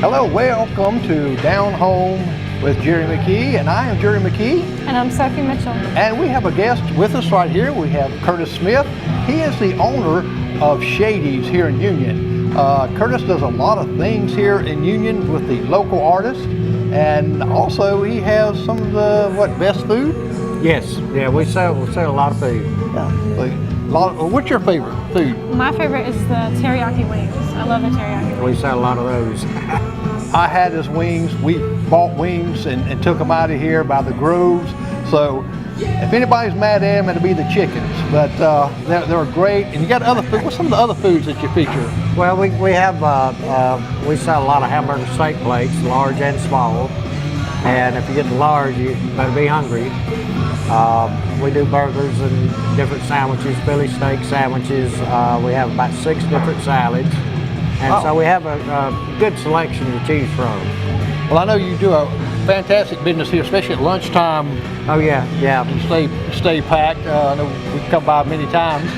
Hello, welcome to Down Home with Jerry McKee, and I am Jerry McKee. And I'm Sophy Mitchell. And we have a guest with us right here. We have Curtis Smith. He is the owner of Shady's here in Union. Curtis does a lot of things here in Union with the local artists, and also he has some of the, best food? Yes, yeah, we sell a lot of food. What's your favorite food? My favorite is the teriyaki wings. I love the teriyaki wings. We sell a lot of those. I had his wings. We bought wings and took them out of here by the groves. So if anybody's mad at him, it'll be the chickens. But they're great. And you got other food. What's some of the other foods that you feature? Well, we sell a lot of hamburger steak plates, large and small. And if you get the large, you better be hungry. We do burgers and different sandwiches, Philly steak sandwiches. We have about 6 different salads. And so we have a good selection to choose from. Well, I know you do a fantastic business here, especially at lunchtime. Oh yeah, yeah. You stay packed. I know we've come by many times.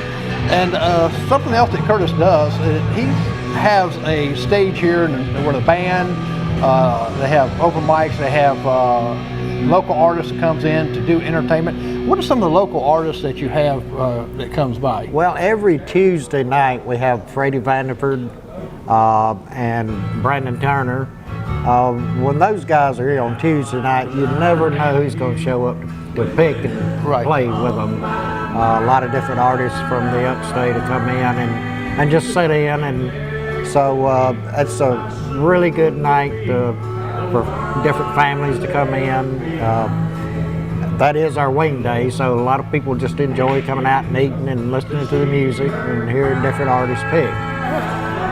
And something else that Curtis does, he has a stage here where the band, they have open mics, they have local artists that comes in to do entertainment. What are some of the local artists that you have that comes by? Well, every Tuesday night we have Freddie Vanderford and Brandon Turner. When those guys are here on Tuesday night, you never know who's going to show up to pick and play with them. A lot of different artists from the upstate to come in and just sit in, and so it's a really good night for different families to come in. That is our wing day, so a lot of people just enjoy coming out and eating and listening to the music and hearing different artists pick.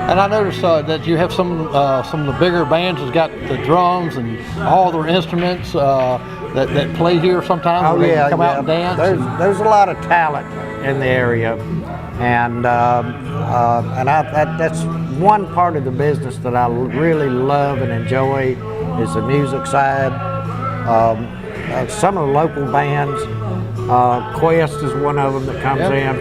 And I noticed that you have some of the bigger bands that's got the drums and all their instruments that play here sometimes. They come out and dance. There's a lot of talent in the area, and that's one part of the business that I really love and enjoy is the music side. Some of the local bands, Quest is one of them that comes in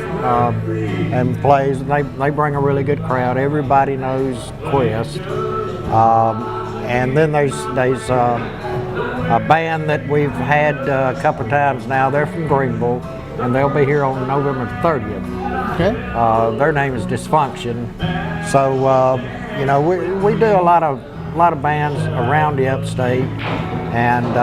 and plays. They bring a really good crowd. Everybody knows Quest. And then there's a band that we've had a couple of times now. They're from Greenville, and they'll be here on November 30th. Okay. Their name is Dysfunction. So we do a lot of bands around the upstate, and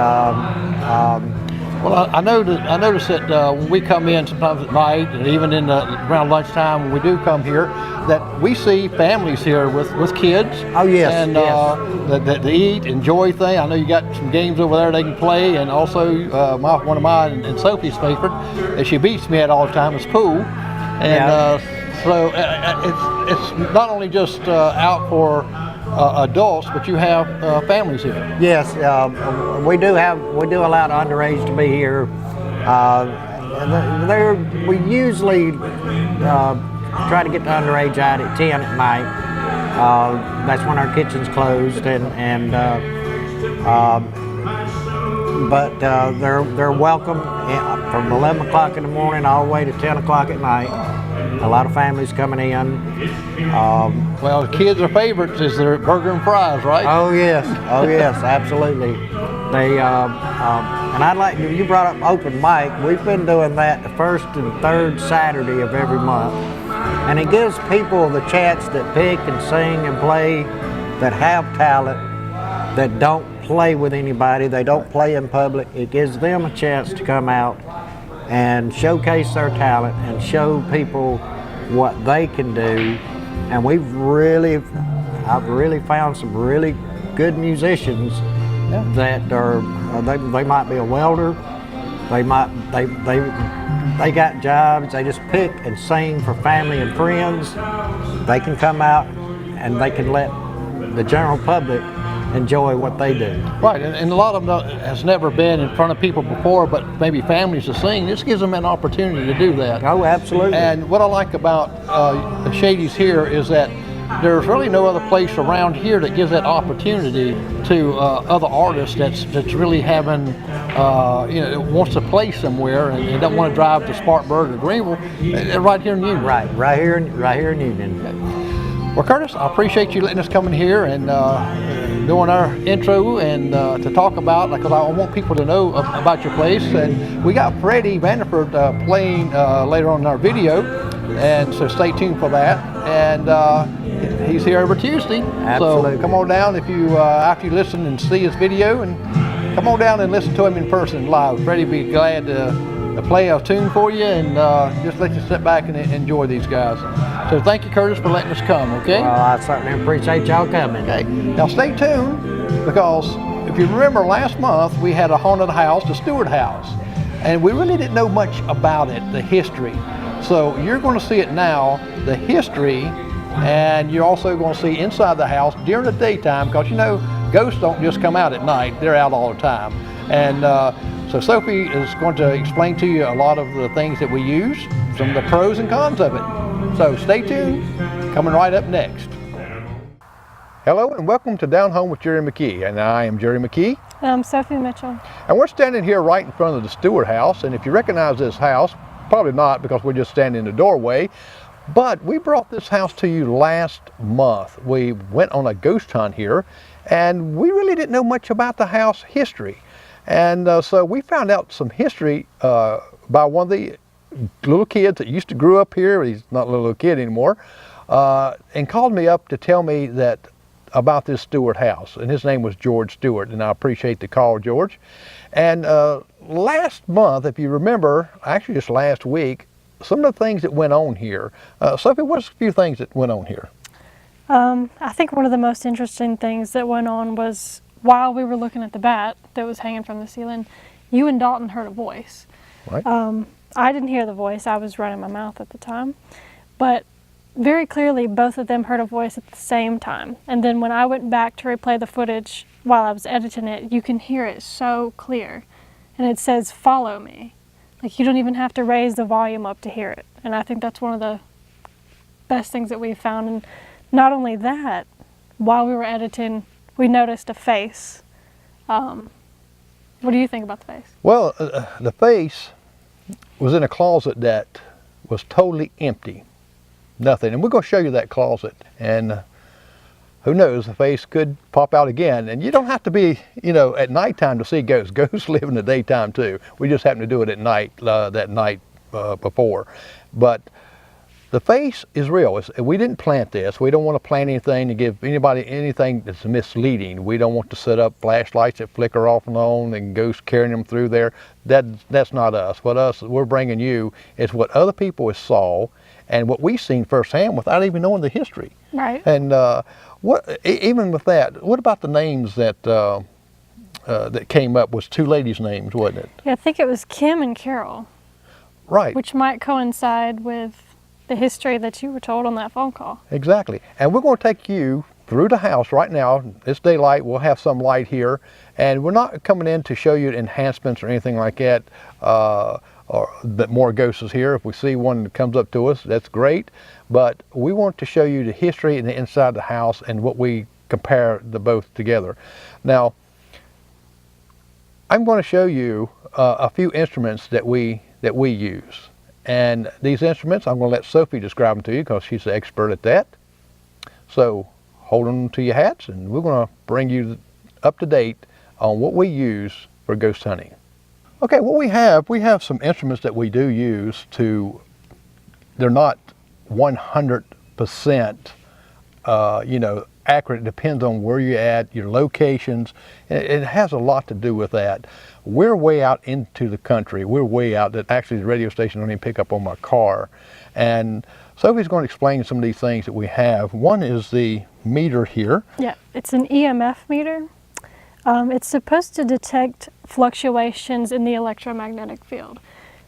well, I noticed that when we come in sometimes at night and even around lunchtime when we do come here, that we see families here with kids. Oh yes, and yes. That they eat, enjoy things. I know you got some games over there they can play, and also one of mine and Sophie's favorite, that she beats me at all the time, is pool. And so it's not only just out for adults, but you have families here. Yes, we do allow the underage to be here. We usually try to get the underage out at 10 at night. That's when our kitchen's closed, but they're welcome from 11 o'clock in the morning all the way to 10 o'clock at night. A lot of families coming in. Well, the kids' favorites is their burger and fries, right? Oh yes, absolutely. They and I'd like you brought up open mic. We've been doing that the first and third Saturday of every month, and it gives people the chance that pick and sing and play, that have talent, that don't play with anybody, they don't play in public. It gives them a chance to come out and showcase their talent and show people what they can do. And I've really found some really good musicians that they might be a welder, they got jobs, they just pick and sing for family and friends. They can come out and they can let the general public enjoy what they do. Right, and a lot of them has never been in front of people before, but maybe families to sing. This gives them an opportunity to do that. Oh, absolutely. And what I like about Shady's here is that there's really no other place around here that gives that opportunity to other artists that's really having, wants to play somewhere and don't want to drive to Spartanburg or Greenville. Right here in Union. Right here in Union. Well, Curtis, I appreciate you letting us come in here and doing our intro and to talk about, because I want people to know about your place. And we got Freddie Vanderford playing later on in our video, and so stay tuned for that. And he's here every Tuesday. Absolutely. So come on down if you after you listen and see his video, and come on down and listen to him in person live. Freddie will be glad to play a tune for you and just let you sit back and enjoy these guys. So thank you, Curtis, for letting us come, okay? Well, I certainly appreciate y'all coming. Okay, now stay tuned, because if you remember last month we had a haunted house, the Stewart House, and we really didn't know much about it, the history. So you're going to see it now, the history, and you're also going to see inside the house during the daytime, because you know ghosts don't just come out at night, they're out all the time. And so Sophy is going to explain to you a lot of the things that we use, some of the pros and cons of it. So stay tuned, coming right up next. Hello and welcome to Down Home with Jerry McKee, and I am Jerry McKee. And I'm Sophie Mitchell. And we're standing here right in front of the Stewart House, and if you recognize this house, probably not, because we're just standing in the doorway, but we brought this house to you last month. We went on a ghost hunt here, and we really didn't know much about the house history. And so we found out some history by one of the little kids that used to grow up here. He's not a little kid anymore, and called me up to tell me that about this Stewart House, and his name was George Stewart, and I appreciate the call, George. And last month, if you remember, actually just last week, some of the things that went on here. Sophie, what's a few things that went on here? I think one of the most interesting things that went on was while we were looking at the bat that was hanging from the ceiling, you and Dalton heard a voice. Right. I didn't hear the voice, I was running my mouth at the time, but very clearly both of them heard a voice at the same time. And then when I went back to replay the footage while I was editing it, you can hear it so clear. And it says, "Follow me." Like, you don't even have to raise the volume up to hear it. And I think that's one of the best things that we've found. And not only that, while we were editing, we noticed a face. What do you think about the face? Well, the face was in a closet that was totally empty. Nothing. And we're going to show you that closet. And who knows, the face could pop out again. And you don't have to be, you know, at nighttime to see ghosts. Ghosts live in the daytime too. We just happen to do it at night, that night before. But the face is real. We didn't plant this. We don't want to plant anything to give anybody anything that's misleading. We don't want to set up flashlights that flicker off and on and ghosts carrying them through there. That's not us. What we're bringing you is what other people saw and what we've seen firsthand without even knowing the history. Right. And even with that, what about the names that that came up? Was two ladies' names, wasn't it? Yeah, I think it was Kim and Carol. Right. Which might coincide with the history that you were told on that phone call. Exactly. And we're going to take you through the house right now. It's daylight. We'll have some light here. And we're not coming in to show you enhancements or anything like that, or that more ghosts is here. If we see one that comes up to us, that's great. But we want to show you the history and the inside of the house and what we compare the both together. Now, I'm going to show you a few instruments that we use. And these instruments, I'm going to let Sophie describe them to you because she's the expert at that. So hold on to your hats, and we're going to bring you up to date on what we use for ghost hunting. Okay, what we have some instruments that we do use they're not 100% accurate. It depends on where you're at, your locations. It has a lot to do with that. We're way out into the country. We're way out that actually the radio station don't even pick up on my car. And Sophie's going to explain some of these things that we have. One is the meter here. Yeah, it's an EMF meter. It's supposed to detect fluctuations in the electromagnetic field.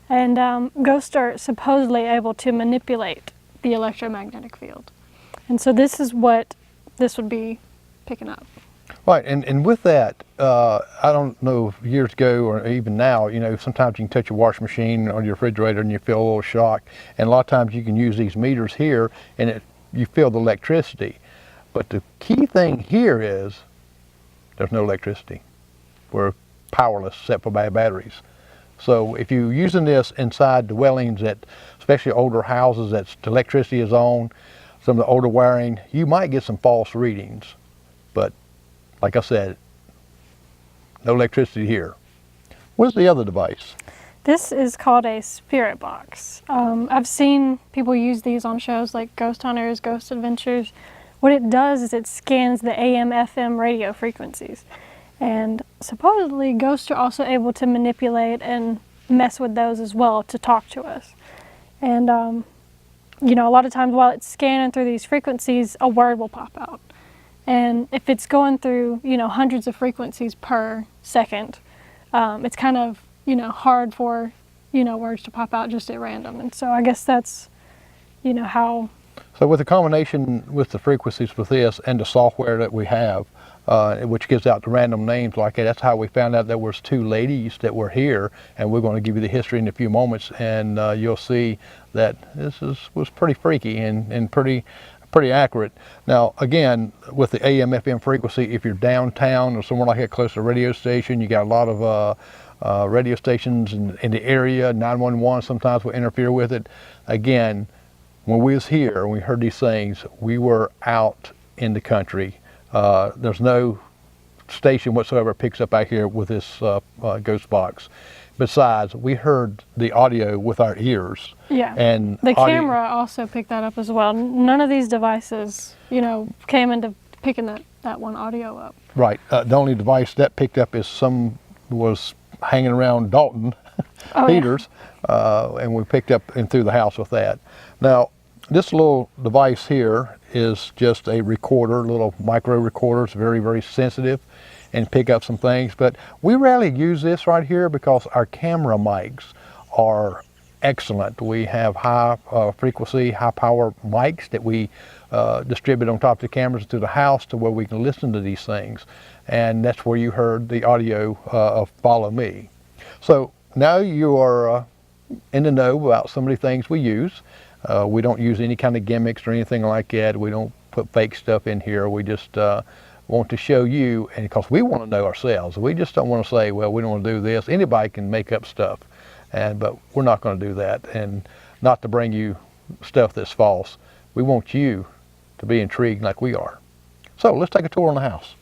And ghosts are supposedly able to manipulate the electromagnetic field. And so this is what this would be picking up. Right, and with that, I don't know if years ago or even now, sometimes you can touch your washing machine or your refrigerator and you feel a little shock. And a lot of times you can use these meters here and you feel the electricity. But the key thing here is there's no electricity. We're powerless except for by batteries. So if you're using this inside dwellings especially older houses that the electricity is on, some of the older wiring, you might get some false readings. But like I said, no electricity here. Where's the other device? This is called a spirit box. I've seen people use these on shows like Ghost Hunters, Ghost Adventures. What it does is it scans the AM, FM radio frequencies. And supposedly ghosts are also able to manipulate and mess with those as well to talk to us. And, you know, a lot of times while it's scanning through these frequencies, a word will pop out. And if it's going through, you know, hundreds of frequencies per second, it's kind of, you know, hard for, you know, words to pop out just at random. And so I guess that's, you know, how. So with the combination with the frequencies with this and the software that we have, which gives out the random names like that, that's how we found out there was two ladies that were here, and we're going to give you the history in a few moments, and you'll see that this was pretty freaky and pretty accurate. Now again, with the AM FM frequency, if you're downtown or somewhere like that close to a radio station, you got a lot of radio stations in the area. 911 sometimes will interfere with it. Again, when we was here and we heard these things, we were out in the country. There's no station whatsoever picks up out here with this ghost box. Besides, we heard the audio with our ears. Yeah. And the camera also picked that up as well. None of these devices, you know, came into picking that one audio up. Right. The only device that picked up was hanging around Dalton Peters, and we picked up and through the house with that. Now, this little device here is just a recorder, little micro recorder. It's very, very sensitive and pick up some things. But we rarely use this right here because our camera mics are excellent. We have high frequency, high power mics that we distribute on top of the cameras to the house to where we can listen to these things. And that's where you heard the audio of Follow Me. So now you are in the know about some of the things we use. We don't use any kind of gimmicks or anything like that. We don't put fake stuff in here. We just want to show you, and because we want to know ourselves. We just don't want to say, well, we don't want to do this. Anybody can make up stuff, but we're not going to do that, and not to bring you stuff that's false. We want you to be intrigued like we are. So let's take a tour on the house.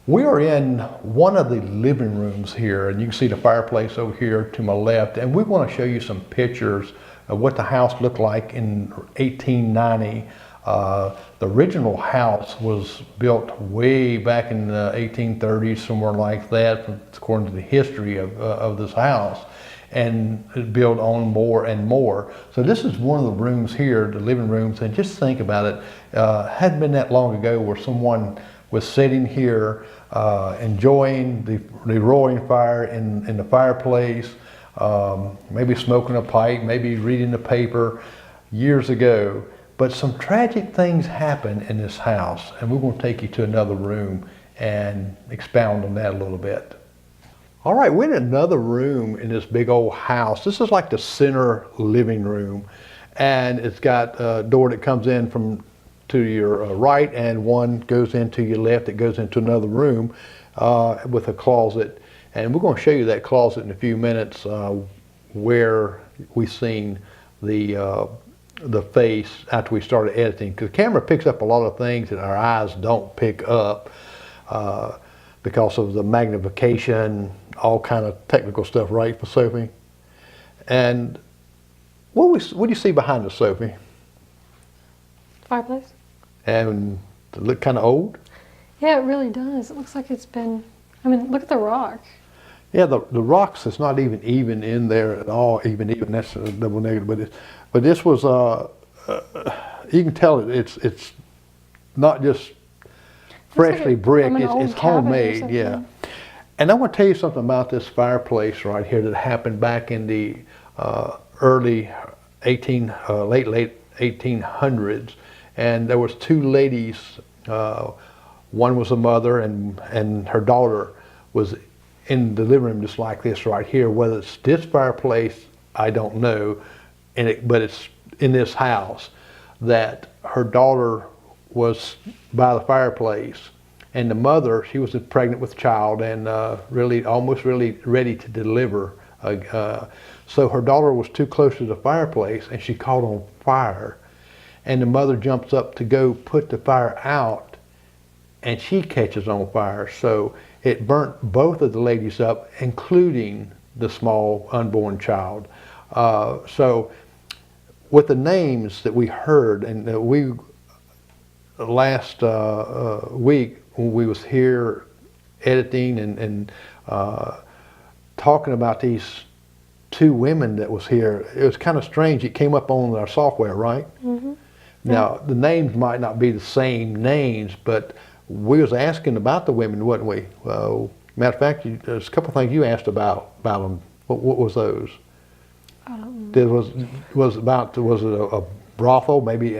We are in one of the living rooms here, and you can see the fireplace over here to my left, and we want to show you some pictures of what the house looked like in 1890. The original house was built way back in the 1830s, somewhere like that, according to the history of this house, and it built on more and more. So this is one of the rooms here, the living rooms, and just think about it. Hadn't been that long ago where someone was sitting here enjoying the roaring fire in the fireplace, maybe smoking a pipe, maybe reading the paper years ago. But some tragic things happened in this house, and we're going to take you to another room and expound on that a little bit. All right, we're in another room in this big old house. This is like the center living room, and it's got a door that comes in from to your right, and one goes into your left that goes into another room with a closet. And we're going to show you that closet in a few minutes where we've seen the face after we started editing, because the camera picks up a lot of things that our eyes don't pick up because of the magnification, all kind of technical stuff, right, for Sophie? And what do you see behind us, Sophie? Fireplace. And does it look kind of old? Yeah, it really does. It looks like it's been, I mean, look at the rock. Yeah, the rocks is not even in there at all, even, that's a double negative, but this was, you can tell it's not just freshly bricked, it's homemade, yeah. And I want to tell you something about this fireplace right here that happened back in the late 1800s. And there was two ladies, one was a mother and her daughter was in the living room just like this right here. Whether it's this fireplace, I don't know, but it's in this house that her daughter was by the fireplace. And the mother, she was pregnant with child and almost really ready to deliver. So her daughter was too close to the fireplace and she caught on fire. And the mother jumps up to go put the fire out, and she catches on fire. So it burnt both of the ladies up, including the small unborn child. So with the names that we heard, and we last week when we was here editing and talking about these two women that was here, it was kind of strange. It came up on our software, right? Mm-hmm. Now, the names might not be the same names, but we was asking about the women, wasn't we? Matter of fact, there's a couple of things you asked about them. What was those? I don't know. There was it a brothel, maybe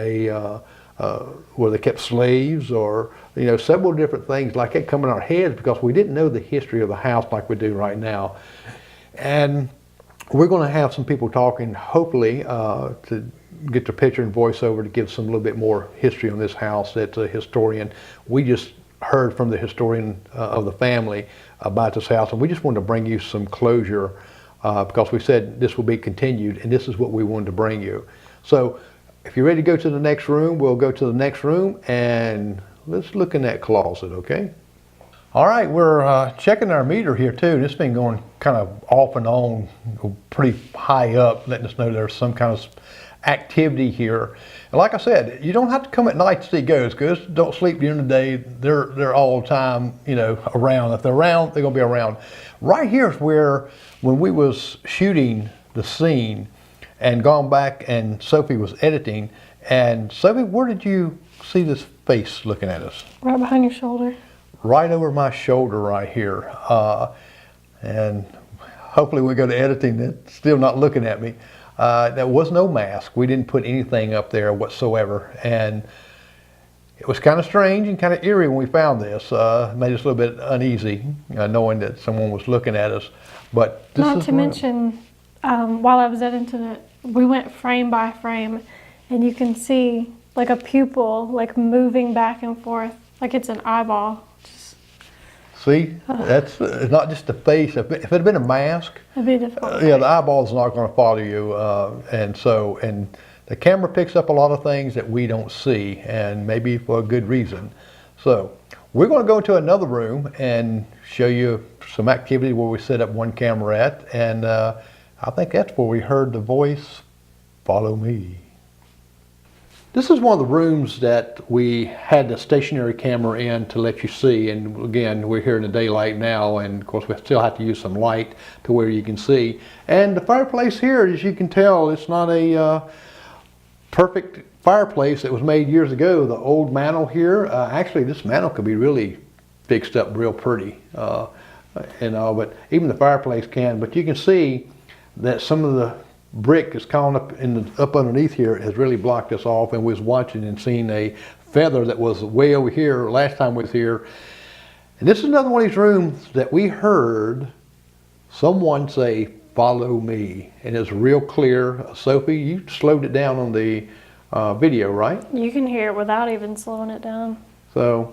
where they kept slaves, or several different things like that come in our heads because we didn't know the history of the house like we do right now. And we're going to have some people talking, hopefully, to get the picture and voiceover to give some little bit more history on this house. That's a historian. We just heard from the historian of the family about this house, and we just wanted to bring you some closure because we said this will be continued, and this is what we wanted to bring you. So if you're ready to go to the next room, we'll go to the next room, and let's look in that closet, okay? All right, we're checking our meter here too. This has been going kind of off and on, pretty high up, letting us know there's some kind of activity here. And like I said, you don't have to come at night to see ghosts. Ghosts don't sleep during the day. They're all the time, around. If they're around, they're gonna be around. Right here is where, when we was shooting the scene and gone back and Sophie was editing, and Sophie, where did you see this face looking at us? Right behind your shoulder. Right over my shoulder right here. And hopefully we go to editing, it's still not looking at me. There was no mask. We didn't put anything up there whatsoever. And it was kind of strange and kind of eerie when we found this. Made us a little bit uneasy, knowing that someone was looking at us. But this Not is to mention, while I was editing it, we went frame by frame, and you can see like a pupil like moving back and forth, like it's an eyeball. See, that's not just the face. If it had been a mask, It'd be difficult. yeah, the eyeball's not going to follow you, and the camera picks up a lot of things that we don't see, and maybe for a good reason. So we're going to go into another room and show you some activity where we set up one camera at, and I think that's where we heard the voice, "Follow me." This is one of the rooms that we had the stationary camera in to let you see, and again, we're here in the daylight now, and of course we still have to use some light to where you can see. And the fireplace here, as you can tell, it's not a perfect fireplace that was made years ago. The old mantel here, actually this mantel could be really fixed up real pretty, but even the fireplace can. But you can see that some of the brick is calling up underneath here has really blocked us off, and we was watching and seeing a feather that was way over here last time we was here. And this is another one of these rooms that we heard someone say, "Follow me," and it's real clear. Sophie, you slowed it down on the video, right? You can hear it without even slowing it down. So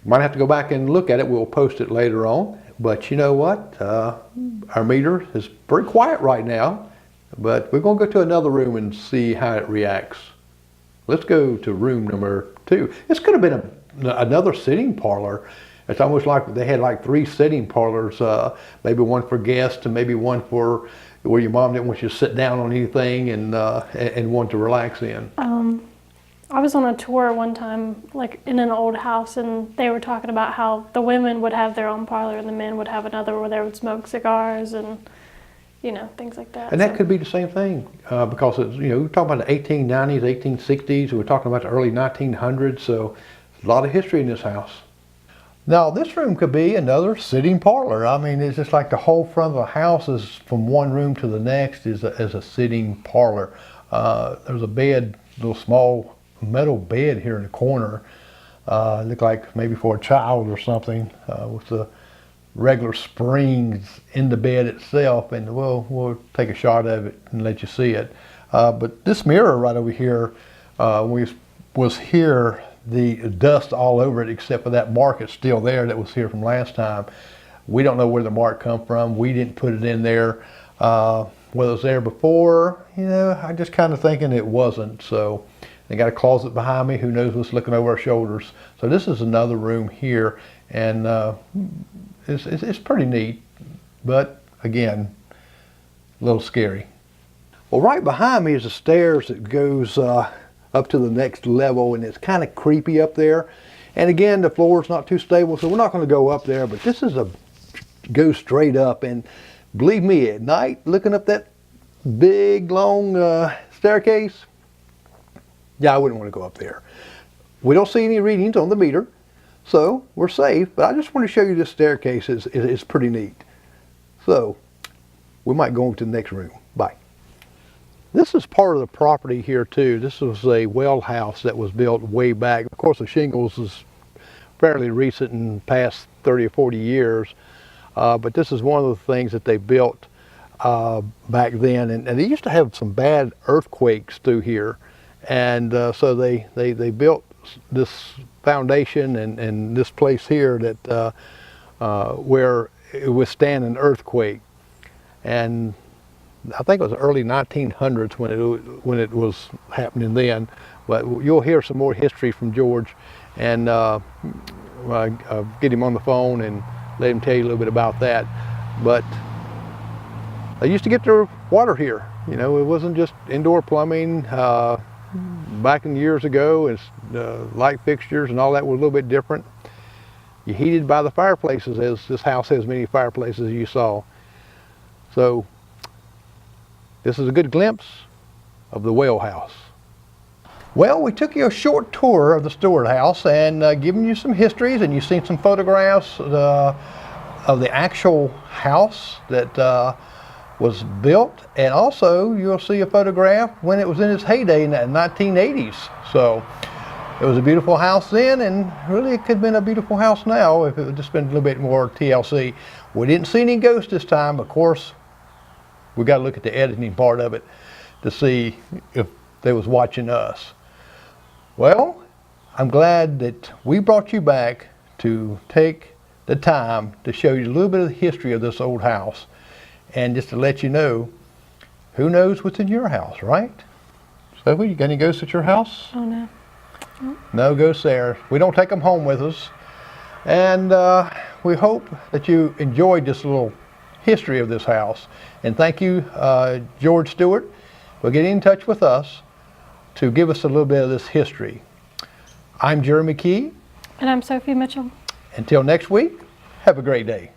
you might have to go back and look at it. We'll post it later on. But you know what? Our meter is very quiet right now. But we're going to go to another room and see how it reacts. Let's go to room number 2. This could have been another sitting parlor. It's almost like they had like 3 sitting parlors, maybe one for guests and maybe one for where your mom didn't want you to sit down on anything and want to relax in. I was on a tour one time, like in an old house, and they were talking about how the women would have their own parlor and the men would have another where they would smoke cigars and things like that. And that could be the same thing because it's, we're talking about the 1890s, 1860s, we're talking about the early 1900s, so a lot of history in this house. Now this room could be another sitting parlor. I mean, it's just like the whole front of the house is from one room to the next is a sitting parlor. There's a bed, little small metal bed here in the corner. Looked like maybe for a child or something with the regular springs in the bed itself, and we'll take a shot of it and let you see it. But this mirror right over here, we was here, the dust all over it except for that mark that's still there that was here from last time. We don't know where the mark come from. We didn't put it in there. Whether it was there before, I'm just kind of thinking it wasn't. So They got a closet behind me. Who knows what's looking over our shoulders? So this is another room here, and it's pretty neat, but again, a little scary. Well, right behind me is the stairs that goes up to the next level, and it's kind of creepy up there. And again, the floor is not too stable, so we're not going to go up there, but this is go straight up. And believe me, at night, looking up that big, long staircase, yeah, I wouldn't want to go up there. We don't see any readings on the meter, so we're safe, but I just want to show you this staircase. It's pretty neat. So we might go on to the next room. Bye. This is part of the property here too. This was a well house that was built way back. Of course, the shingles is fairly recent and past 30 or 40 years, but this is one of the things that they built back then. And they used to have some bad earthquakes through here. And so they built this foundation and this place here that where it withstand an earthquake. And I think it was the early 1900s when it was happening then. But you'll hear some more history from George, and I'll get him on the phone and let him tell you a little bit about that. But they used to get their water here. You know, it wasn't just indoor plumbing. Back in years ago, it's light fixtures and all that was a little bit different. You heated by the fireplaces, as this house has many fireplaces as you saw. So this is a good glimpse of the well house. Well, we took you a short tour of the Stewart House and given you some histories, and you've seen some photographs of the actual house that was built, and also you'll see a photograph when it was in its heyday in the 1980s. So it was a beautiful house then, and really it could have been a beautiful house now if it had just been a little bit more TLC. We didn't see any ghosts this time. Of course, we got to look at the editing part of it to see if they was watching us. Well, I'm glad that we brought you back to take the time to show you a little bit of the history of this old house. And just to let you know, who knows what's in your house, right? Sophie, you got any ghosts at your house? Oh, no. No ghosts there. We don't take them home with us. And we hope that you enjoyed this little history of this house. And thank you, George Stewart, for getting in touch with us to give us a little bit of this history. I'm Jerry McKee. And I'm Sophie Mitchell. Until next week, have a great day.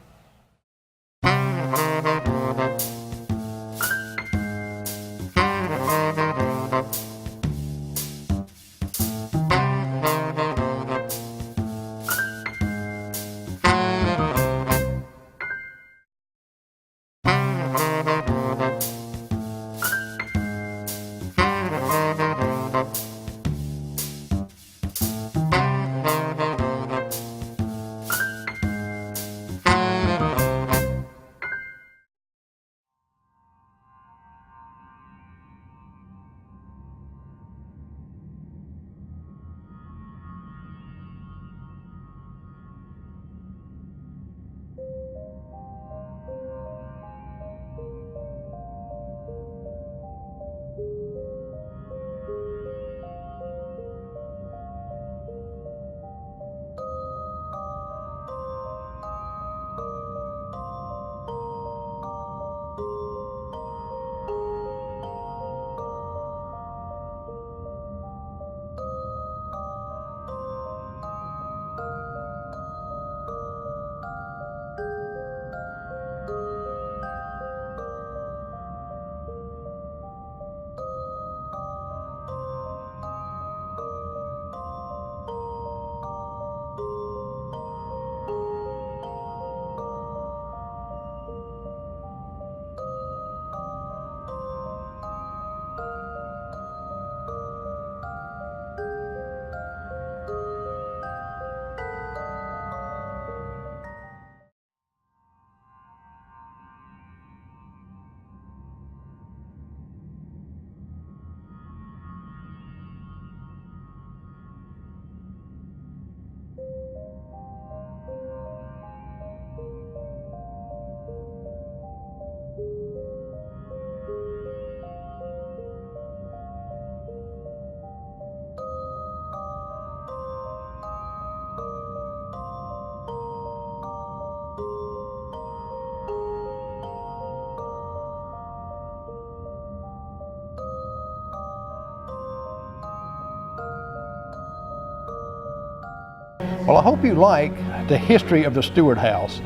Well, I hope you like the history of the Stewart House.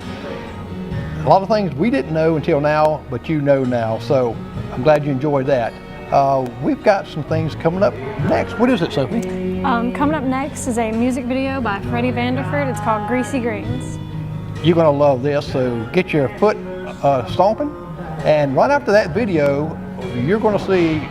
A lot of things we didn't know until now, but you know now, so I'm glad you enjoyed that. We've got some things coming up next. What is it, Sophie? Coming up next is a music video by Freddie Vanderford. It's called Greasy Greens. You're going to love this, so get your foot stomping. And right after that video, you're going to see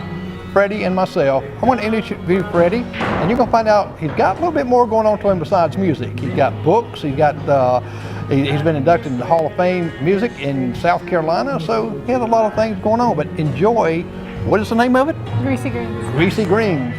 Freddie and myself. I'm going to interview Freddie, and you're going to find out he's got a little bit more going on to him besides music. He's got books, he's been inducted in the Hall of Fame Music in South Carolina, so he has a lot of things going on. But enjoy, what is the name of it? Greasy Greens. Greasy Greens.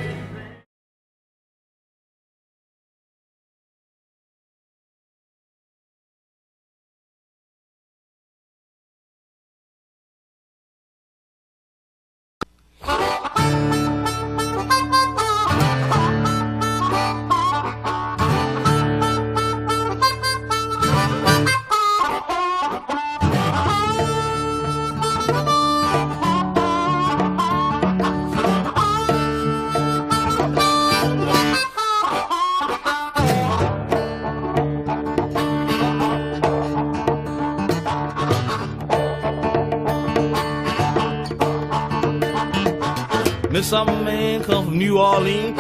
Me some man come from New Orleans,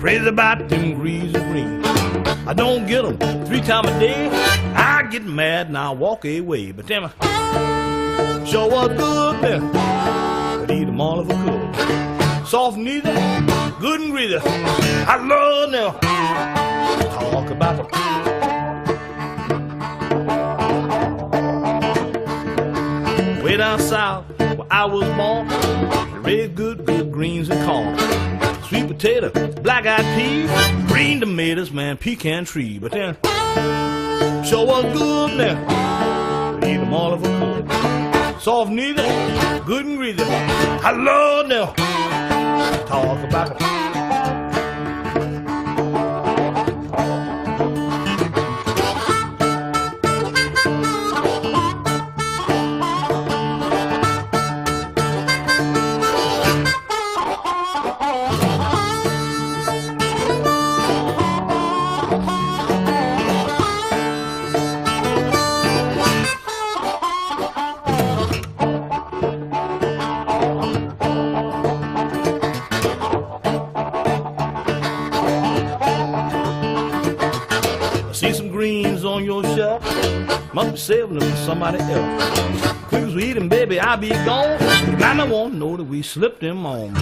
crazy about them greasy greens. I don't get 'em 3 times a day. I get mad and I walk away. But tell me, sure was good then. But eat 'em all if I could. Soft and easy, good and greasy. I love them. Talk about them. Way down south where I was born, raised good greens and corn, sweet potato, black-eyed peas, green tomatoes, man, pecan tree. But then, sure was good now. Eat them all if I could. Soft and easy, good and greasy. I love them. Talk about it. See some greens on your shelf, must be saving them for somebody else. Quick as we eat them, baby, I'll be gone. And I won't know that we slipped them on.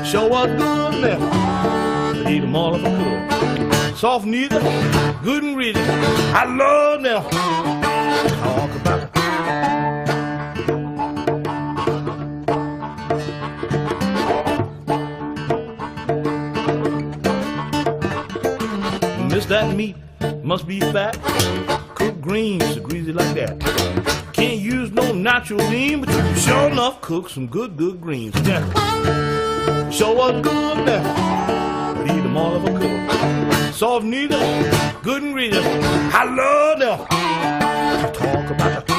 Sure was good now. Eat them all if I could. Soft and easy, good and greasy. I love them. Talk about it. Miss that meat, must be fat. Cook greens so greasy like that. Can't use no natural lean, but you can sure enough cook some good greens. Yeah. Sure was good now. But eat them all if I could. Soft and easy, good and greasy. I love them. Talk about it.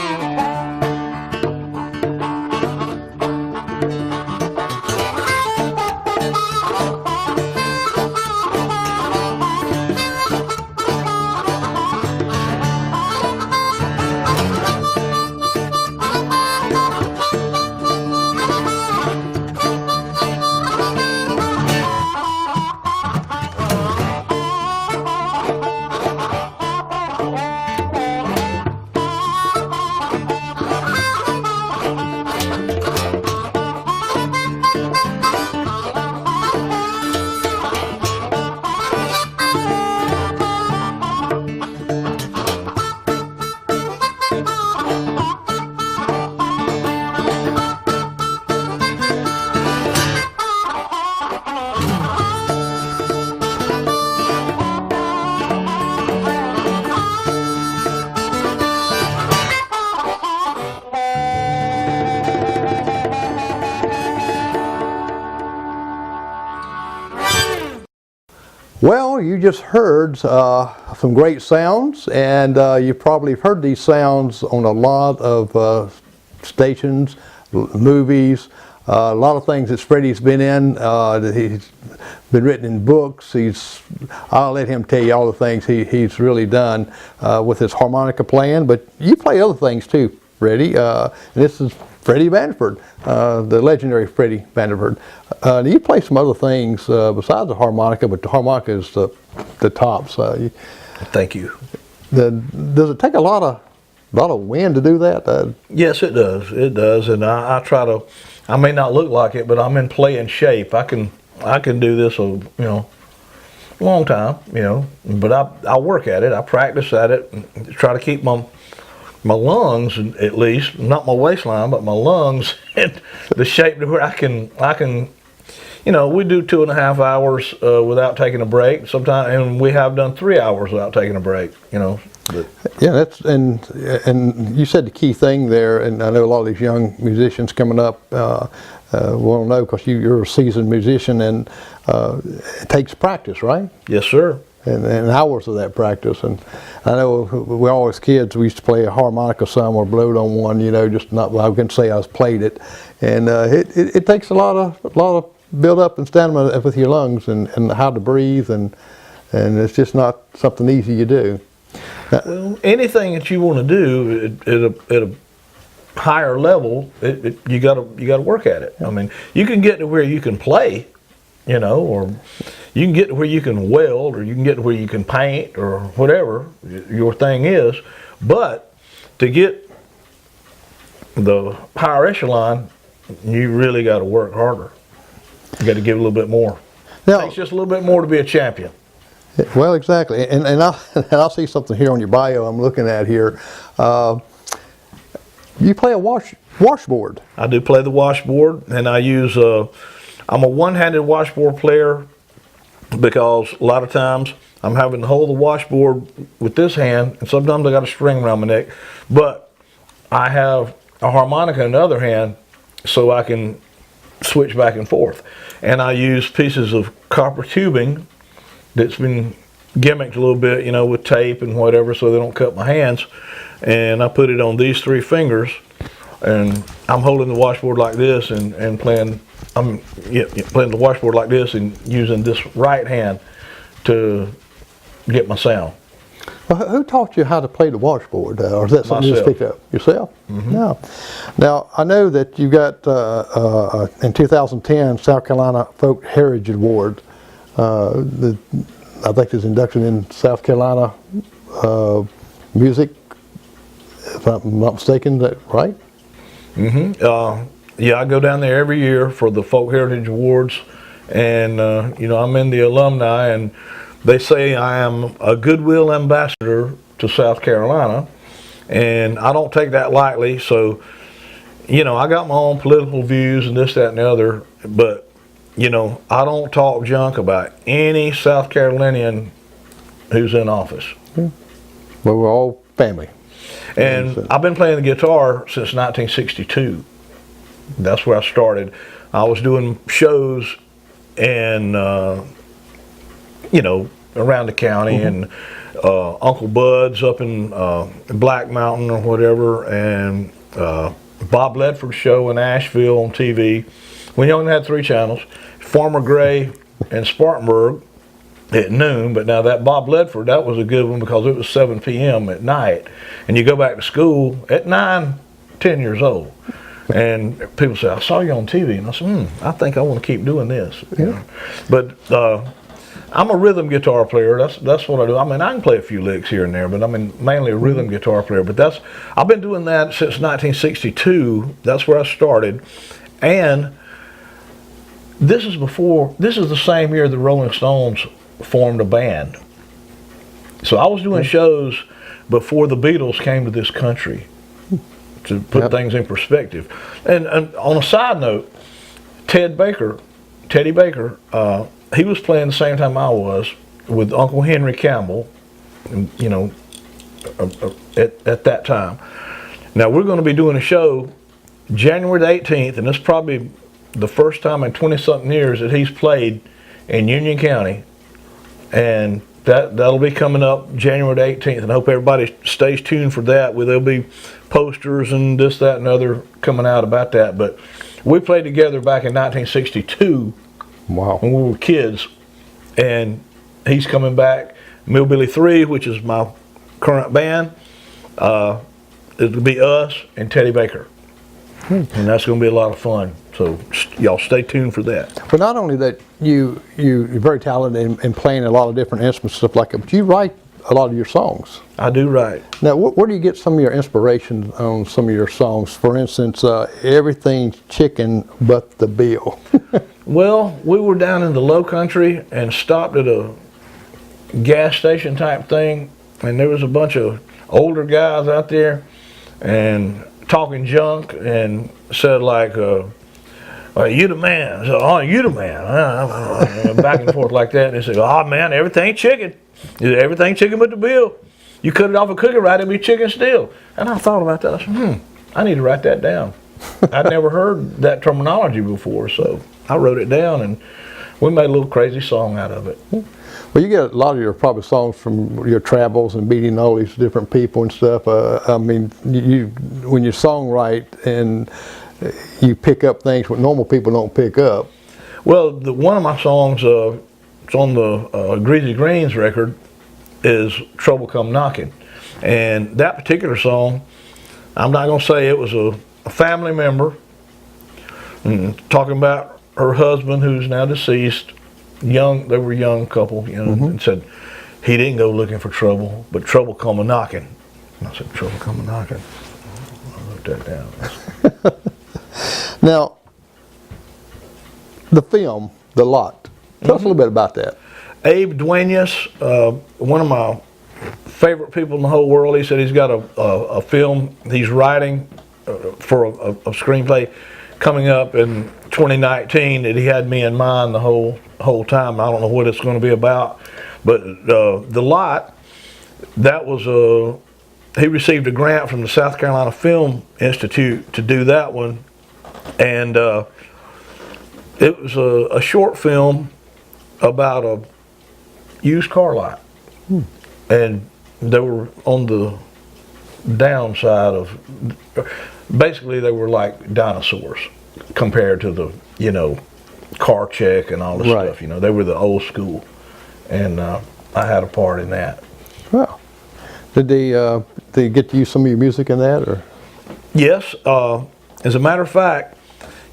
Well, you just heard some great sounds, and you probably heard these sounds on a lot of stations, movies, A lot of things that Freddie's been in, that he's been written in books. I'll let him tell you all the things he's really done with his harmonica playing. But you play other things too, Freddie. This is Freddie Vanderford, the legendary Freddie Vanderford. You play some other things besides the harmonica, but the harmonica is the top. So Thank you. does it take a lot of wind to do that? Yes, it does. It does, and I try to. I may not look like it, but I'm in playing shape. I can do this a long time, But I work at it. I practice at it. And try to keep my lungs, at least not my waistline, but my lungs in the shape to where I can. We do 2.5 hours without taking a break. Sometimes, and we have done 3 hours without taking a break. But. Yeah, that's and you said the key thing there, and I know a lot of these young musicians coming up want to know, because you're a seasoned musician, and it takes practice, right? Yes, sir. And hours of that practice. And I know we all as kids, we used to play a harmonica some or blowed on one, just not. I can say I was played it, and it takes a lot of build up and stamina with your lungs and how to breathe, and it's just not something easy you do. Well, anything that you want to do at a higher level, you got to work at it. I mean, you can get to where you can play, or you can get to where you can weld, or you can get to where you can paint, or whatever your thing is. But to get the higher echelon, you really got to work harder. You got to give a little bit more. Now, It takes just a little bit more to be a champion. Well, exactly, and I'll see something here on your bio I'm looking at here. You play a washboard. I do play the washboard, and I use I'm a one-handed washboard player, because a lot of times I'm having to hold the washboard with this hand, and sometimes I got a string around my neck. But I have a harmonica in the other hand, so I can switch back and forth. And I use pieces of copper tubing that's been gimmicked a little bit, with tape and whatever, so they don't cut my hands. And I put it on these 3 fingers, and I'm holding the washboard like this and playing. I'm playing the washboard like this and using this right hand to get my sound. Well, who taught you how to play the washboard, or is that something you just picked up yourself? Mm-hmm. No. Now I know that you got in 2010 South Carolina Folk Heritage Award. I think there's induction in South Carolina music, if I'm not mistaken. Is that right? Mm-hmm. Yeah, I go down there every year for the Folk Heritage Awards, and I'm in the alumni, and they say I am a goodwill ambassador to South Carolina, and I don't take that lightly. So, I got my own political views and this, that, and the other, but I don't talk junk about any South Carolinian who's in office. Yeah. Well, we're all family. And I've been playing the guitar since 1962. That's where I started. I was doing shows and, around the county, and Uncle Bud's up in Black Mountain or whatever, and Bob Ledford's show in Asheville on TV. We only had 3 channels. Farmer Gray and Spartanburg at noon, but now that Bob Ledford, that was a good one because it was 7 p.m. at night, and you go back to school at 9, 10 years old, and people say, I saw you on TV, and I said, I think I want to keep doing this. Yeah. But I'm a rhythm guitar player. That's what I do. I mean, I can play a few licks here and there, but I'm mainly a rhythm guitar player. But I've been doing that since 1962. That's where I started, and this is the same year the Rolling Stones formed a band. So I was doing shows before the Beatles came to this country, to put things in perspective. And on a side note, Teddy Baker, he was playing the same time I was with Uncle Henry Campbell, at that time. Now we're going to be doing a show January the 18th, and this is probably the first time in 20-something years that he's played in Union County, and that'll be coming up January the 18th, and I hope everybody stays tuned for that. There'll be posters and this, that, and other coming out about that. But We played together back in 1962 Wow. when we were kids, and he's coming back. Millbilly 3, which is my current band, it'll be us and Teddy Baker. And that's going to be a lot of fun. So y'all stay tuned for that. But not only that, you're very talented in playing a lot of different instruments, stuff like that, but you write a lot of your songs. I do write. Now, where do you get some of your inspiration on some of your songs? For instance, Everything's Chicken But the Bill. Well, we were down in the low country and stopped at a gas station type thing, and there was a bunch of older guys out there and talking junk, and said like, you the man. So, oh, you the man. Back and forth like that. And they said, oh man, everything chicken. Everything chicken but the bill. You cut it off a cookie right, it'll be chicken still. And I thought about that. I said, I need to write that down. I'd never heard that terminology before, so I wrote it down, and we made a little crazy song out of it. Well, you get a lot of your probably songs from your travels and meeting all these different people and stuff. I mean, when you songwrite and you pick up things what normal people don't pick up. Well, one of my songs, it's on the Greasy Greens record, is Trouble Come Knocking. And that particular song, I'm not going to say it was a family member, talking about her husband who's now deceased. They were a young couple, you know, and said he didn't go looking for trouble, but trouble come a knocking. And I said, trouble come a knocking. I wrote that down. Now, the film, The Lot. Tell us a little bit about that. Abe Duenas, one of my favorite people in the whole world, he said he's got a film he's writing for a screenplay coming up in 2019 that he had me in mind the whole time. I don't know what it's going to be about, but The Lot, that was he received a grant from the South Carolina Film Institute to do that one, and it was a short film about a used car lot, and they were on the downside of, basically they were like dinosaurs compared to the, you know, car check and all this stuff, you know, they were the old school, and I had a part in that. Wow. Did they get to use some of your music in that, or? Yes, as a matter of fact,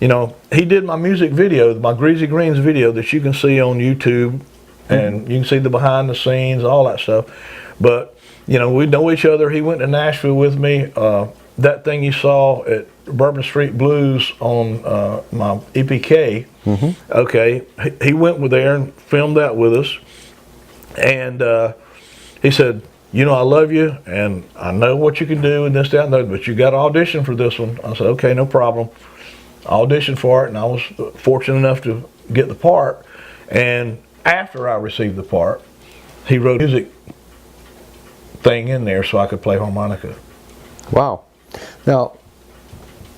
you know, he did my music video, my Greasy Greens video that you can see on YouTube, and you can see the behind the scenes, all that stuff. But, you know, we know each other. He went to Nashville with me. That thing you saw at Bourbon Street Blues on my EPK, okay, he went with there and filmed that with us. And he said, you know, I love you, and I know what you can do, and this, that, and that, but you got to audition for this one. I said, okay, no problem. I auditioned for it, and I was fortunate enough to get the part. And after I received the part, he wrote a music thing in there so I could play harmonica. Wow. Now,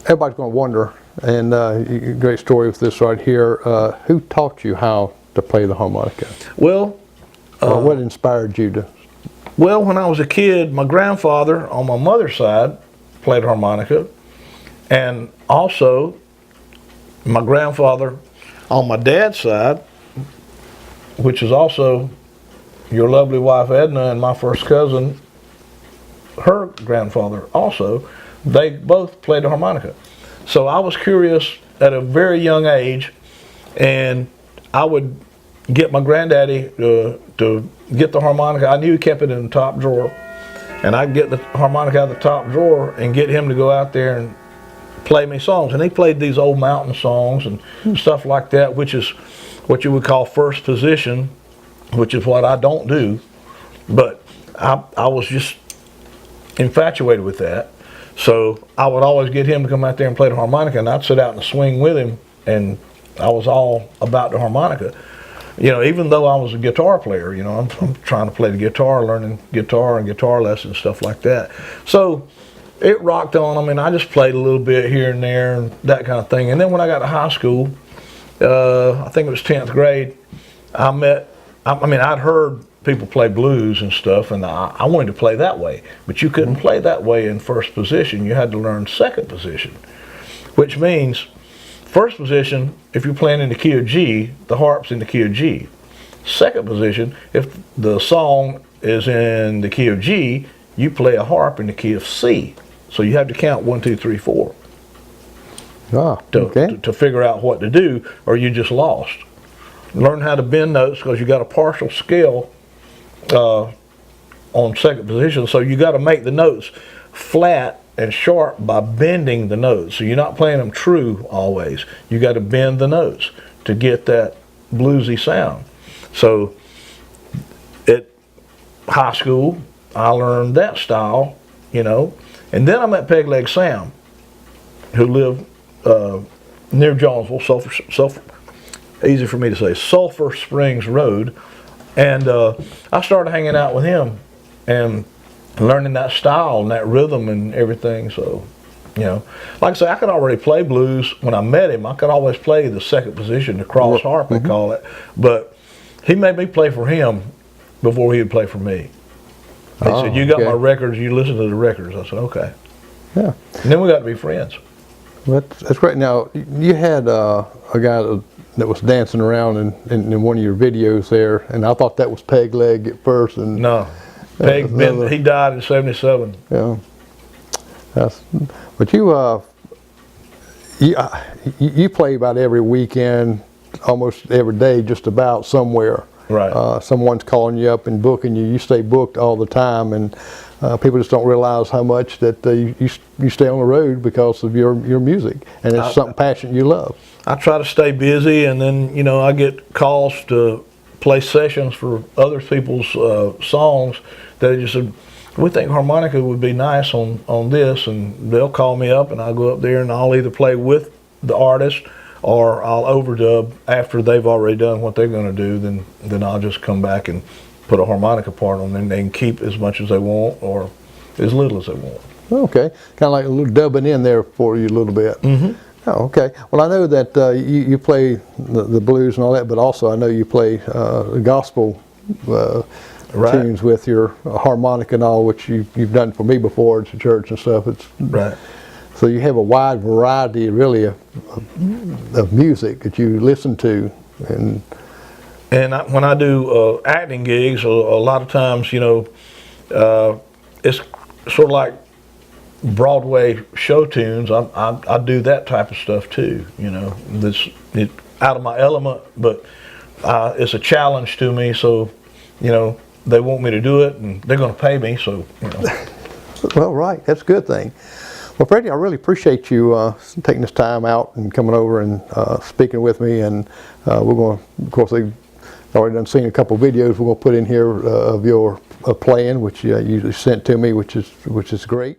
everybody's going to wonder, and great story with this right here. Who taught you how to play the harmonica? Well, what inspired you to? Well, when I was a kid, my grandfather on my mother's side played harmonica, and also my grandfather on my dad's side, which is also your lovely wife Edna and my first cousin, her grandfather also, they both played the harmonica. So I was curious at a very young age, and I would get my granddaddy to get the harmonica. I knew he kept it in the top drawer, and I'd get the harmonica out of the top drawer and get him to go out there and play me songs. And he played these old mountain songs and stuff like that, which is what you would call first position, which is what I don't do. But I was just infatuated with that. So I would always get him to come out there and play the harmonica, and I'd sit out in the swing with him, and I was all about the harmonica. You know, even though I was a guitar player, you know, I'm trying to play the guitar, learning guitar and guitar lessons, stuff like that. So it rocked on. I mean, I just played a little bit here and there and that kind of thing. And then when I got to high school, I think it was 10th grade, I'd heard people play blues and stuff, and I wanted to play that way. But you couldn't play that way in first position. You had to learn second position, which means First position, if you're playing in the key of G, the harp's in the key of G. Second position, if the song is in the key of G, you play a harp in the key of C. So you have to count 1, 2, 3, 4 to figure out what to do, or you just lost. Learn how to bend notes, because you got a partial scale on second position, so you got to make the notes flat and sharp by bending the notes. So you're not playing them true always. You got to bend the notes to get that bluesy sound. So at high school, I learned that style, you know. And then I met Peg Leg Sam, who lived near Jonesville, Sulphur, easy for me to say, Sulphur Springs Road. And I started hanging out with him and learning that style and that rhythm and everything. So, you know, like I say, I could already play blues when I met him. I could always play the second position, the cross harp they call it. But he made me play for him before he would play for me. He said, "You got my records, you listen to the records." I said, "Okay." Yeah. And then we got to be friends. That's great. Now, you had a guy that was dancing around in one of your videos there, and I thought that was Peg Leg at first. And no, Peg, he died in '77. Yeah. But you play about every weekend, almost every day, just about somewhere. Right. Someone's calling you up and booking you. You stay booked all the time, and people just don't realize how much that you stay on the road because of your music, and it's something passionate you love. I try to stay busy, and then, you know, I get calls to play sessions for other people's songs that just said, "We think harmonica would be nice on this," and they'll call me up, and I'll go up there and I'll either play with the artist or I'll overdub after they've already done what they're going to do. Then I'll just come back and put a harmonica part on them. They can keep as much as they want or as little as they want. Okay, kind of like a little dubbing in there for you a little bit. Mm-hmm. Oh, okay. Well, I know that you play the blues and all that, but also I know you play gospel tunes with your harmonica and all, which you've done for me before at the church and stuff. It's right. So you have a wide variety, really, of music that you listen to, and when I do acting gigs, a lot of times, you know, it's sort of like Broadway show tunes. I do that type of stuff too. You know, it's out of my element, but it's a challenge to me. So, you know, they want me to do it, and they're going to pay me. So, you know. Well, right, that's a good thing. Well, Freddie, I really appreciate you taking this time out and coming over and speaking with me. And we're going to, of course, they've already done seen a couple of videos we're going to put in here of your playing, which you usually sent to me, which is great.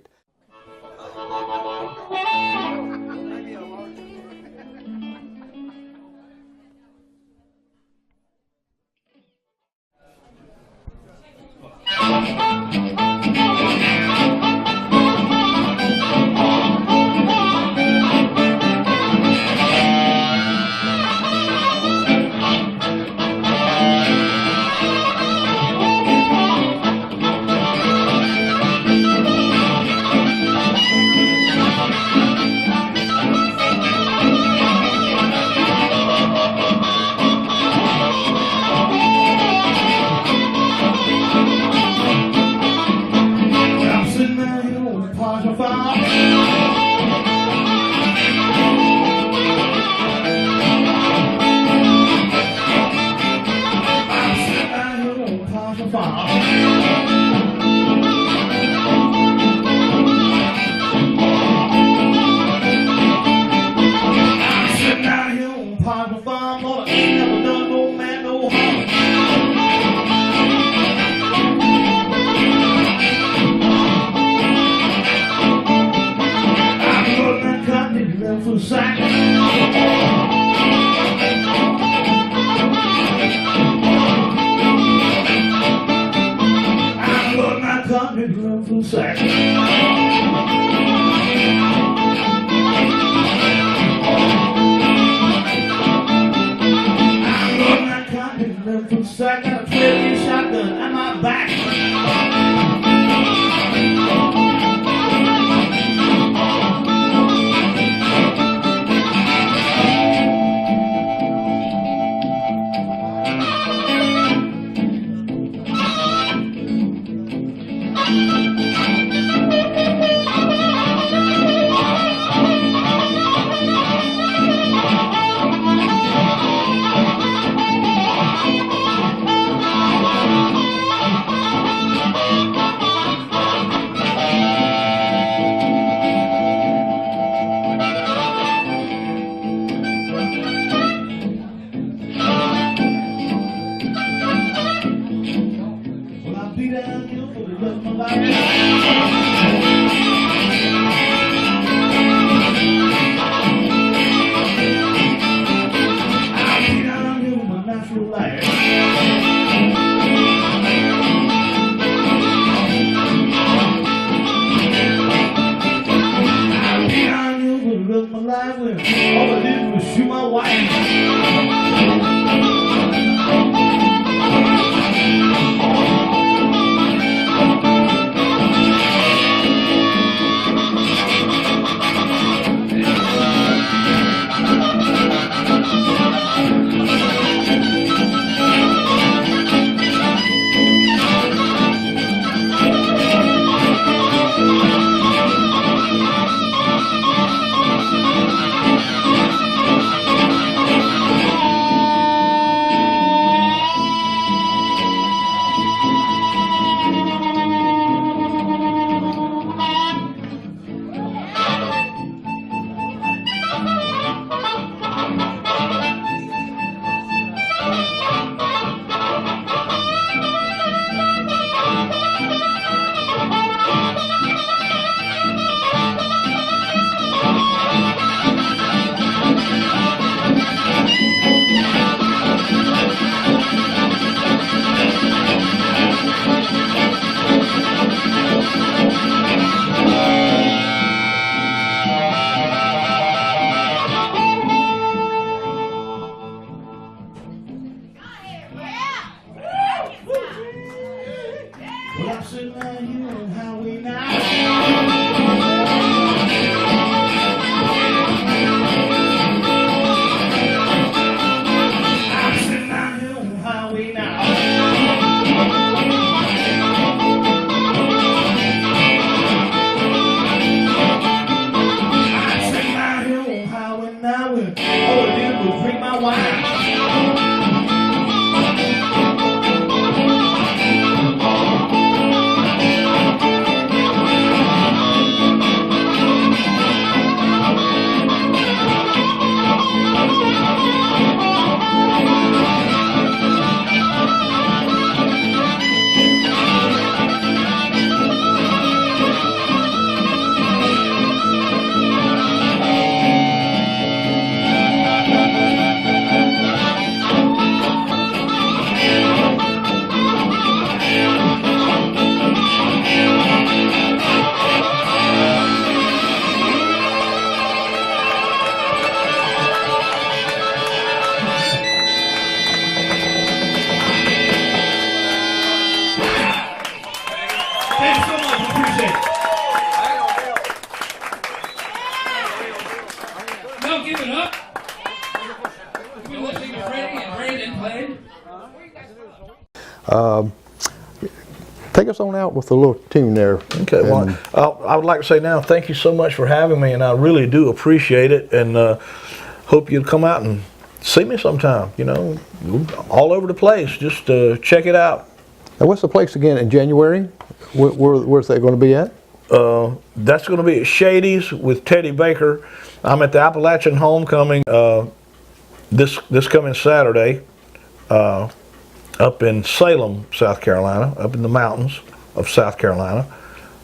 I'll be down here for the rest of my life. I'll be down here with my natural light. I'll be down here for the rest of my life when all I did was shoot my wife. Well, I'm sitting right here on the highway now. I'm sitting right here on the highway now. I'm sitting right here on the highway now, and all I did was drink my wine. Thank you so much. Appreciate it. Don't give it up. We're listening to Freddie and Brandon played. Take us on out with a little tune there. Okay, well, I would like to say now, thank you so much for having me, and I really do appreciate it, and hope you'll come out and see me sometime. You know, all over the place. Just check it out. Now, what's the place again in January? Where's that going to be at? That's going to be at Shady's with Teddy Baker. I'm at the Appalachian Homecoming this coming Saturday up in Salem, South Carolina, up in the mountains of South Carolina.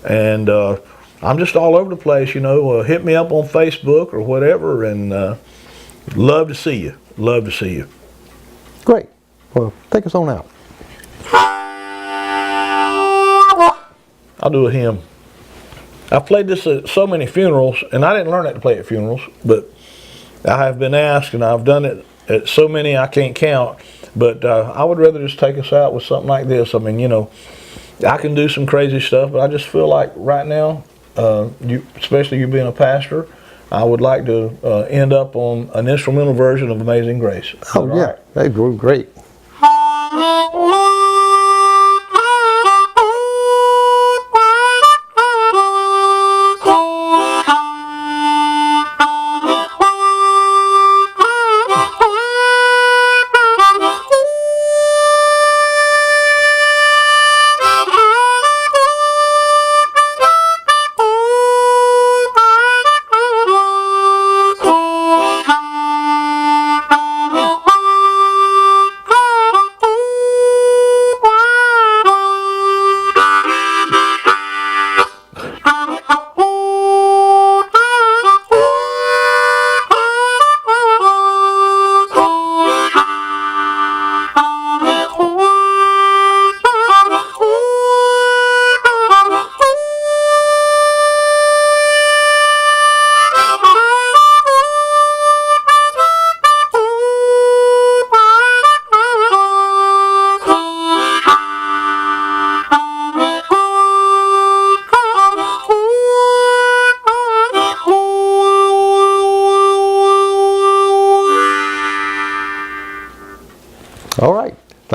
And I'm just all over the place, you know. Hit me up on Facebook or whatever, and love to see you. Love to see you. Great. Well, take us on out. I'll do a hymn. I've played this at so many funerals, and I didn't learn it to play at funerals, but I have been asked, and I've done it at so many I can't count. But I would rather just take us out with something like this. I mean, you know, I can do some crazy stuff, but I just feel like right now, especially you being a pastor, I would like to end up on an instrumental version of Amazing Grace. Oh, yeah. Right? That'd be great.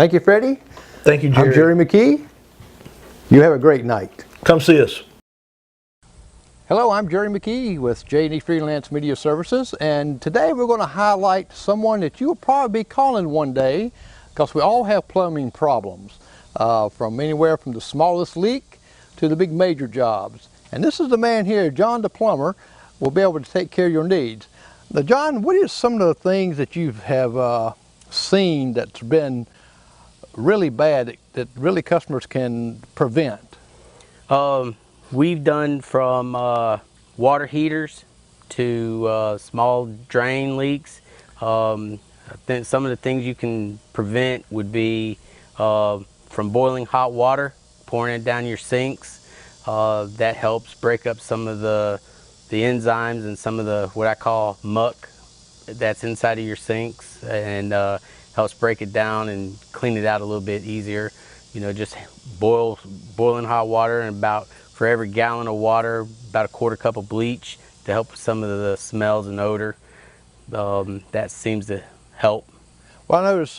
Thank you, Freddie. Thank you, Jerry. I'm Jerry McKee. You have a great night. Come see us. Hello, I'm Jerry McKee with J&E Freelance Media Services, and today we're going to highlight someone that you'll probably be calling one day, because we all have plumbing problems, from anywhere from the smallest leak to the big major jobs. And this is the man here, John the plumber, will be able to take care of your needs. Now, John, what is some of the things that you have seen that's been really bad that really customers can prevent? We've done from water heaters to small drain leaks. I think some of the things you can prevent would be from boiling hot water, pouring it down your sinks. That helps break up some of the enzymes and some of the what I call muck that's inside of your sinks, and helps break it down and clean it out a little bit easier. You know, just boiling hot water, and about for every gallon of water, about a quarter cup of bleach to help with some of the smells and odor. That seems to help. Well, I noticed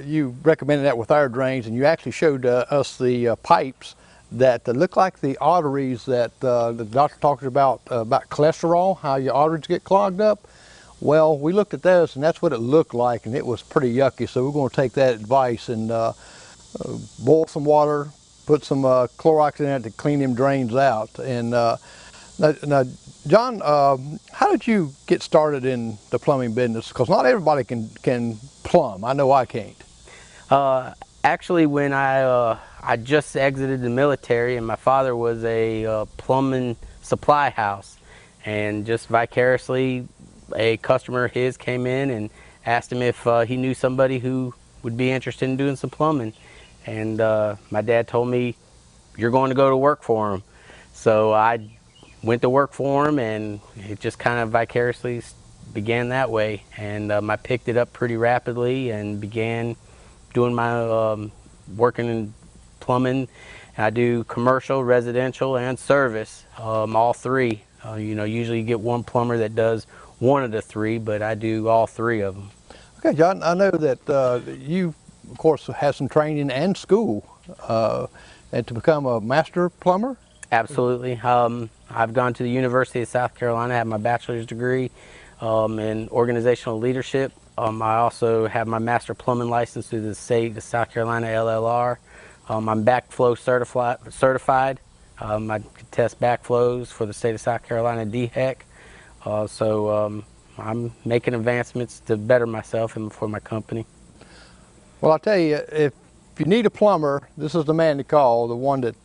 you recommended that with our drains, and you actually showed us the pipes that look like the arteries that the doctor talks about cholesterol, how your arteries get clogged up. Well, we looked at those, and that's what it looked like, and it was pretty yucky. So we're going to take that advice and boil some water, put some Clorox in it to clean them drains out. And now, John, how did you get started in the plumbing business? Because not everybody can plumb. I know I can't. Actually, when I just exited the military, and my father was a plumbing supply house, and just vicariously, a customer of his came in and asked him if he knew somebody who would be interested in doing some plumbing. And my dad told me, "You're going to go to work for him." So I went to work for him, and it just kind of vicariously began that way. And I picked it up pretty rapidly and began doing my working in plumbing. I do commercial, residential, and service, all three. You know, usually you get one plumber that does one of the three, but I do all three of them. Okay, John, I know that you, of course, have some training and school and to become a master plumber? Absolutely. I've gone to the University of South Carolina, have my bachelor's degree in organizational leadership. I also have my master plumbing license through the state of South Carolina LLR. I'm backflow certified. I can test backflows for the state of South Carolina DHEC. So I'm making advancements to better myself and for my company. Well, I'll tell you, if you need a plumber, this is the man to call, the one that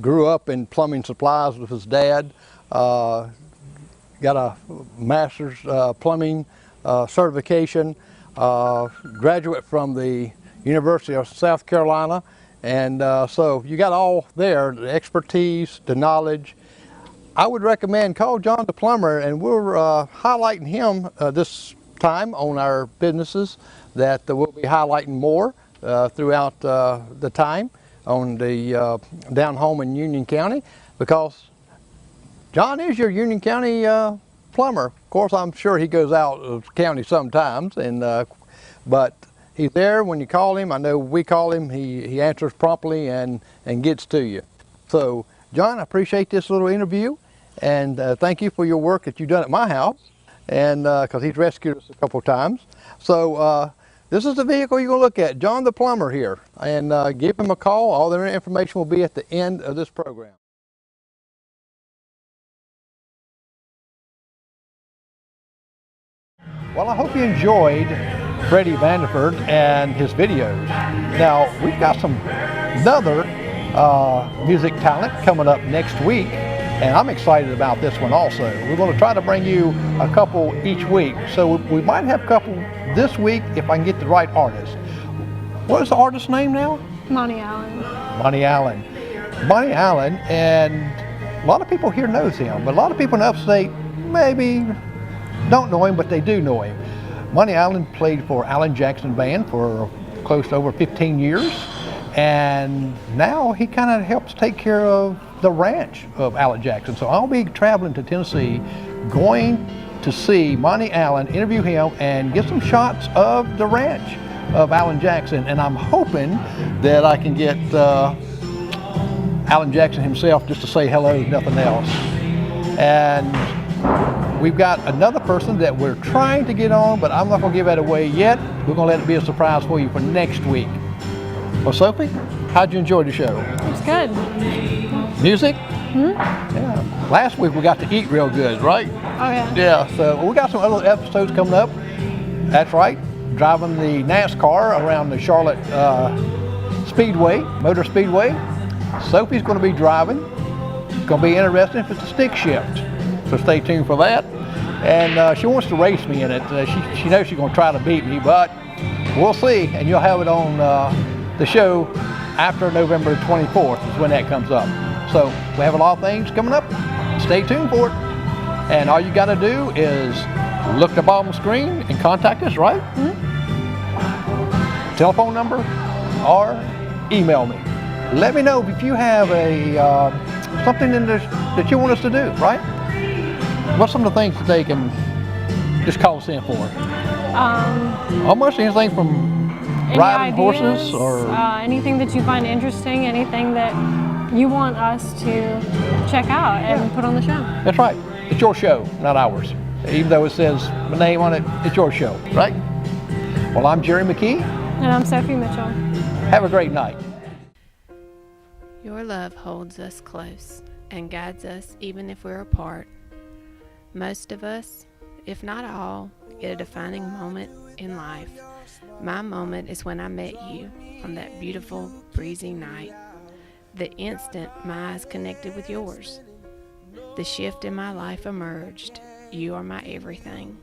grew up in plumbing supplies with his dad, got a master's plumbing certification, graduate from the University of South Carolina, and so you got all there, the expertise, the knowledge. I would recommend call John the plumber, and we're highlighting him this time on our businesses that we'll be highlighting more throughout the time on the down home in Union County, because John is your Union County plumber. Of course, I'm sure he goes out of the county sometimes, and but he's there when you call him. I know we call him, he answers promptly and gets to you. So John, I appreciate this little interview, and thank you for your work that you've done at my house, and because he's rescued us a couple of times. So this is the vehicle you're going to look at, John the plumber here, and give him a call. All their information will be at the end of this program. Well, I hope you enjoyed Freddie Vanderford and his videos. Now, we've got some other music talent coming up next week, and I'm excited about this one also. We're going to try to bring you a couple each week, so we might have a couple this week if I can get the right artist. What is the artist's name now? Monty Allen. Monty Allen. Monty Allen, and a lot of people here knows him, but a lot of people in upstate maybe don't know him, but they do know him. Monty Allen played for Alan Jackson Band for close to over 15 years, and now he kind of helps take care of the ranch of Alan Jackson. So I'll be traveling to Tennessee, going to see Monty Allen, interview him, and get some shots of the ranch of Alan Jackson, and I'm hoping that I can get Alan Jackson himself just to say hello, if nothing else. And we've got another person that we're trying to get on, but I'm not going to give that away yet. We're going to let it be a surprise for you for next week. Well, Sophie, how'd you enjoy the show? It was good. Music? Yeah. Last week we got to eat real good, right? Oh, yeah. Yeah, so we got some other episodes coming up. That's right, driving the NASCAR around the Charlotte Speedway, Motor Speedway. Sophie's going to be driving. It's going to be interesting if it's a stick shift. So stay tuned for that. And she wants to race me in it. She knows she's going to try to beat me, but we'll see. And you'll have it on the show after November 24th is when that comes up. So we have a lot of things coming up. Stay tuned for it. And all you got to do is look at the bottom of the screen and contact us, right? Telephone number or email me. Let me know if you have a something in this that you want us to do, right? What's some of the things that they can just call us in for? Almost anything from riding horses or anything that you find interesting, anything that you want us to check out and put on the show. That's right. It's your show, not ours. Even though it says my name on it, it's your show, right? Well, I'm Jerry McKee. And I'm Sophie Mitchell. Have a great night. Your love holds us close and guides us even if we're apart. Most of us, if not all, get a defining moment in life. My moment is when I met you on that beautiful, breezy night. The instant my eyes connected with yours. The shift in my life emerged. You are my everything.